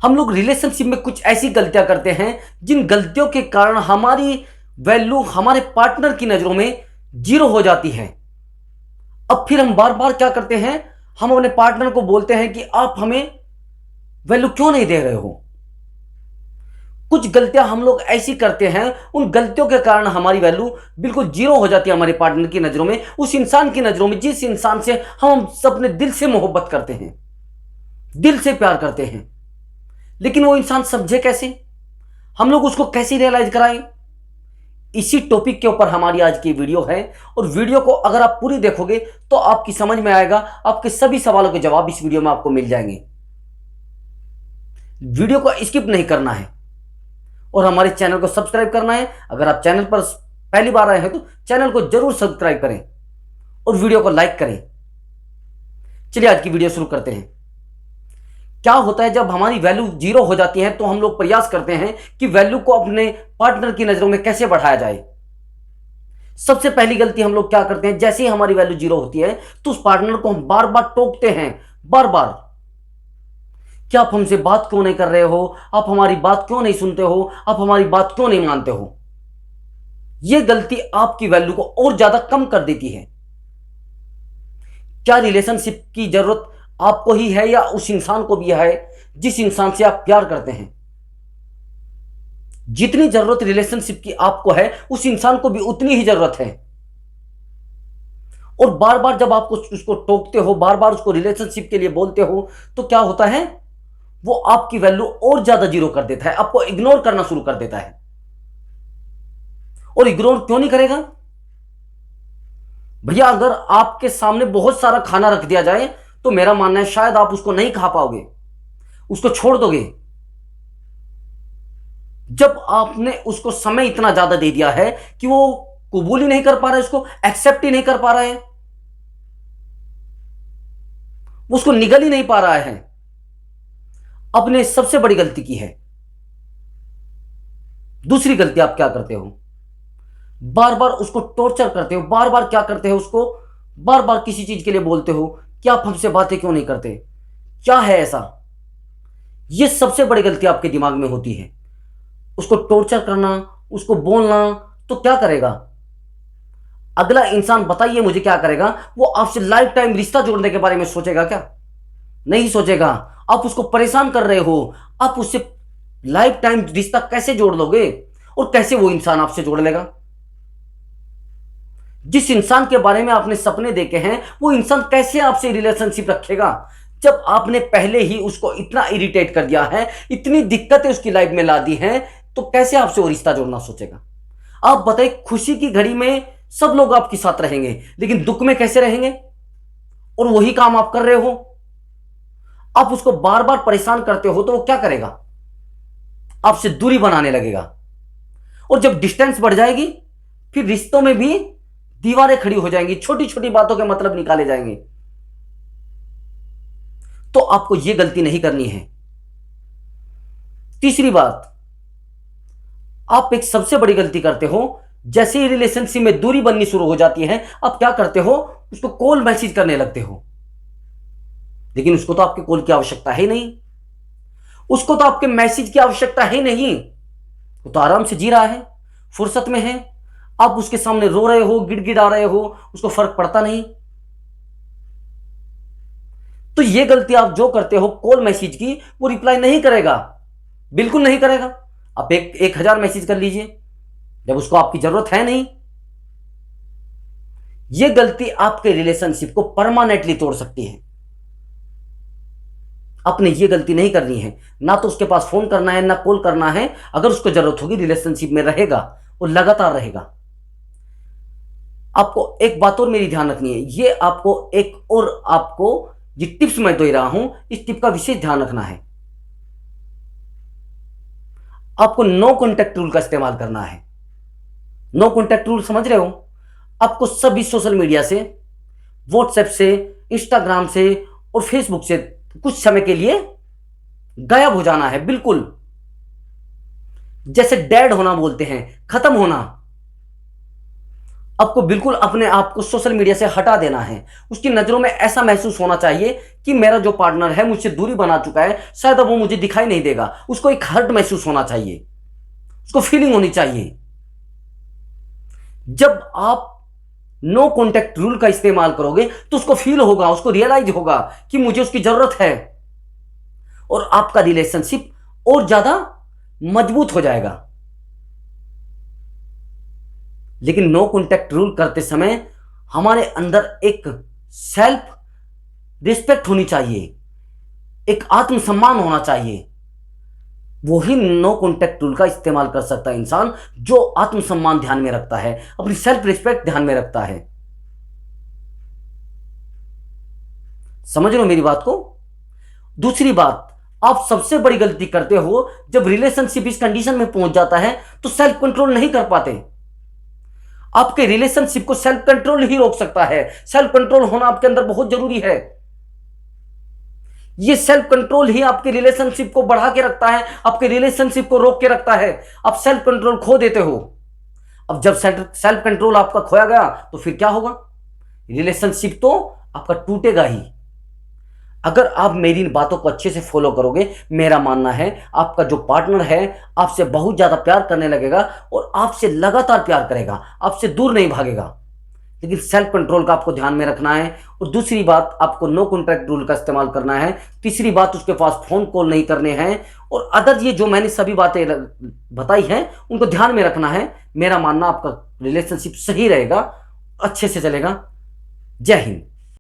हम लोग रिलेशनशिप में कुछ ऐसी गलतियां करते हैं जिन गलतियों के कारण हमारी वैल्यू हमारे पार्टनर की नजरों में जीरो हो जाती है। अब फिर हम बार बार क्या करते हैं, हम अपने पार्टनर को बोलते हैं कि आप हमें वैल्यू क्यों नहीं दे रहे हो। कुछ गलतियां हम लोग ऐसी करते हैं, उन गलतियों के कारण हमारी वैल्यू बिल्कुल जीरो हो जाती है हमारे पार्टनर की नजरों में, उस इंसान की नजरों में जिस इंसान से हम अपने दिल से मोहब्बत करते हैं, दिल से प्यार करते हैं। लेकिन वो इंसान समझे कैसे, हम लोग उसको कैसे रियलाइज कराएं। इसी टॉपिक के ऊपर हमारी आज की वीडियो है, और वीडियो को अगर आप पूरी देखोगे तो आपकी समझ में आएगा, आपके सभी सवालों के जवाब इस वीडियो में आपको मिल जाएंगे। वीडियो को स्किप नहीं करना है और हमारे चैनल को सब्सक्राइब करना है। अगर आप चैनल पर पहली बार आए हैं तो चैनल को जरूर सब्सक्राइब करें और वीडियो को लाइक करें। चलिए आज की वीडियो शुरू करते हैं। क्या होता है जब हमारी वैल्यू जीरो हो जाती है तो हम लोग प्रयास करते हैं कि वैल्यू को अपने पार्टनर की नजरों में कैसे बढ़ाया जाए। सबसे पहली गलती हम लोग क्या करते हैं, जैसे ही हमारी वैल्यू जीरो होती है तो उस पार्टनर को हम बार बार टोकते हैं, बार बार, क्या आप हमसे बात क्यों नहीं कर रहे हो, आप हमारी बात क्यों नहीं सुनते हो, आप हमारी बात क्यों नहीं मानते हो। यह गलती आपकी वैल्यू को और ज्यादा कम कर देती है। क्या रिलेशनशिप की जरूरत आपको ही है या उस इंसान को भी है जिस इंसान से आप प्यार करते हैं। जितनी जरूरत रिलेशनशिप की आपको है उस इंसान को भी उतनी ही जरूरत है। और बार बार जब आप उसको टोकते हो, बार बार उसको रिलेशनशिप के लिए बोलते हो, तो क्या होता है, वो आपकी वैल्यू और ज्यादा जीरो कर देता है, आपको इग्नोर करना शुरू कर देता है। और इग्नोर क्यों नहीं करेगा भैया, अगर आपके सामने बहुत सारा खाना रख दिया जाए तो मेरा मानना है शायद आप उसको नहीं खा पाओगे, उसको छोड़ दोगे। जब आपने उसको समय इतना ज्यादा दे दिया है कि वो कबूल ही नहीं कर पा रहा है, उसको एक्सेप्ट ही नहीं कर पा रहा है, उसको निगल ही नहीं पा रहा है, आपने सबसे बड़ी गलती की है। दूसरी गलती आप क्या करते हो, बार बार उसको टॉर्चर करते हो, बार बार क्या करते हो, उसको बार बार किसी चीज के लिए बोलते हो कि आप हमसे बातें क्यों नहीं करते, क्या है ऐसा। यह सबसे बड़ी गलती आपके दिमाग में होती है। उसको टॉर्चर करना, उसको बोलना, तो क्या करेगा अगला इंसान, बताइए मुझे क्या करेगा। वो आपसे लाइफ टाइम रिश्ता जोड़ने के बारे में सोचेगा क्या? नहीं सोचेगा। आप उसको परेशान कर रहे हो, आप उससे लाइफ टाइम रिश्ता कैसे जोड़ लोगे और कैसे वो इंसान आपसे जोड़ लेगा। जिस इंसान के बारे में आपने सपने देखे हैं वो इंसान कैसे आपसे रिलेशनशिप रखेगा जब आपने पहले ही उसको इतना इरिटेट कर दिया है, इतनी दिक्कतें उसकी लाइफ में ला दी हैं, तो कैसे आपसे वो रिश्ता जोड़ना सोचेगा। आप बताइए, खुशी की घड़ी में सब लोग आपके साथ रहेंगे लेकिन दुख में कैसे रहेंगे, और वही काम आप कर रहे हो। आप उसको बार बार परेशान करते हो तो वो क्या करेगा, आपसे दूरी बनाने लगेगा। और जब डिस्टेंस बढ़ जाएगी फिर रिश्तों में भी दीवारें खड़ी हो जाएंगी, छोटी छोटी बातों के मतलब निकाले जाएंगे। तो आपको यह गलती नहीं करनी है। तीसरी बात, आप एक सबसे बड़ी गलती करते हो, जैसे ही रिलेशनशिप में दूरी बननी शुरू हो जाती है आप क्या करते हो, उसको कॉल मैसेज करने लगते हो। लेकिन उसको तो आपके कॉल की आवश्यकता है नहीं, उसको तो आपके मैसेज की आवश्यकता है नहीं, वो तो आराम से जी रहा है, फुर्सत में है। आप उसके सामने रो रहे हो, गिड़गिड़ा रहे हो, उसको फर्क पड़ता नहीं। तो ये गलती आप जो करते हो कॉल मैसेज की, वो रिप्लाई नहीं करेगा, बिल्कुल नहीं करेगा। आप 1000 मैसेज कर लीजिए जब उसको आपकी जरूरत है नहीं। यह गलती आपके रिलेशनशिप को परमानेंटली तोड़ सकती है। आपने ये गलती नहीं करनी है। ना तो उसके पास फोन करना है, ना कॉल करना है। अगर उसको जरूरत होगी रिलेशनशिप में रहेगा और लगातार रहेगा। आपको एक बात और मेरी ध्यान रखनी है, ये आपको एक और आपको ये टिप्स मैं दे रहा हूं, इस टिप का विशेष ध्यान रखना है। आपको नो कॉन्टैक्ट रूल का इस्तेमाल करना है। नो कॉन्टैक्ट रूल समझ रहे हो? आपको सभी सोशल मीडिया से, व्हाट्सएप से, इंस्टाग्राम से और फेसबुक से कुछ समय के लिए गायब हो जाना है, बिल्कुल जैसे डेड होना बोलते हैं, खत्म होना। आपको बिल्कुल अपने आप को सोशल मीडिया से हटा देना है। उसकी नजरों में ऐसा महसूस होना चाहिए कि मेरा जो पार्टनर है मुझसे दूरी बना चुका है, शायद अब वो मुझे दिखाई नहीं देगा। उसको एक हर्ट महसूस होना चाहिए, उसको फीलिंग होनी चाहिए। जब आप नो कॉन्टैक्ट रूल का इस्तेमाल करोगे तो उसको फील होगा, उसको रियलाइज होगा कि मुझे उसकी जरूरत है, और आपका रिलेशनशिप और ज्यादा मजबूत हो जाएगा। लेकिन नो कॉन्टैक्ट रूल करते समय हमारे अंदर एक सेल्फ रिस्पेक्ट होनी चाहिए, एक आत्मसम्मान होना चाहिए। वही नो कॉन्टैक्ट रूल का इस्तेमाल कर सकता है इंसान जो आत्मसम्मान ध्यान में रखता है, अपनी सेल्फ रिस्पेक्ट ध्यान में रखता है। समझ रहे हो मेरी बात को? दूसरी बात, आप सबसे बड़ी गलती करते हो जब रिलेशनशिप इस कंडीशन में पहुंच जाता है तो सेल्फ कंट्रोल नहीं कर पाते। आपके रिलेशनशिप को सेल्फ कंट्रोल ही रोक सकता है। सेल्फ कंट्रोल होना आपके अंदर बहुत जरूरी है। ये सेल्फ कंट्रोल ही आपके रिलेशनशिप को बढ़ा के रखता है, आपके रिलेशनशिप को रोक के रखता है। आप सेल्फ कंट्रोल खो देते हो। अब जब सेल्फ कंट्रोल आपका खोया गया तो फिर क्या होगा? रिलेशनशिप तो आपका टूटेगा ही। अगर आप मेरी इन बातों को अच्छे से फॉलो करोगे, मेरा मानना है आपका जो पार्टनर है आपसे बहुत ज्यादा प्यार करने लगेगा और आपसे लगातार प्यार करेगा, आपसे दूर नहीं भागेगा। लेकिन सेल्फ कंट्रोल का आपको ध्यान में रखना है। और दूसरी बात, आपको नो कॉन्टैक्ट रूल का इस्तेमाल करना है। तीसरी बात, उसके पास फोन कॉल नहीं करने हैं। और अदर ये जो मैंने सभी बातें बताई हैं उनको ध्यान में रखना है। मेरा मानना आपका रिलेशनशिप सही रहेगा, अच्छे से चलेगा। जय हिंद।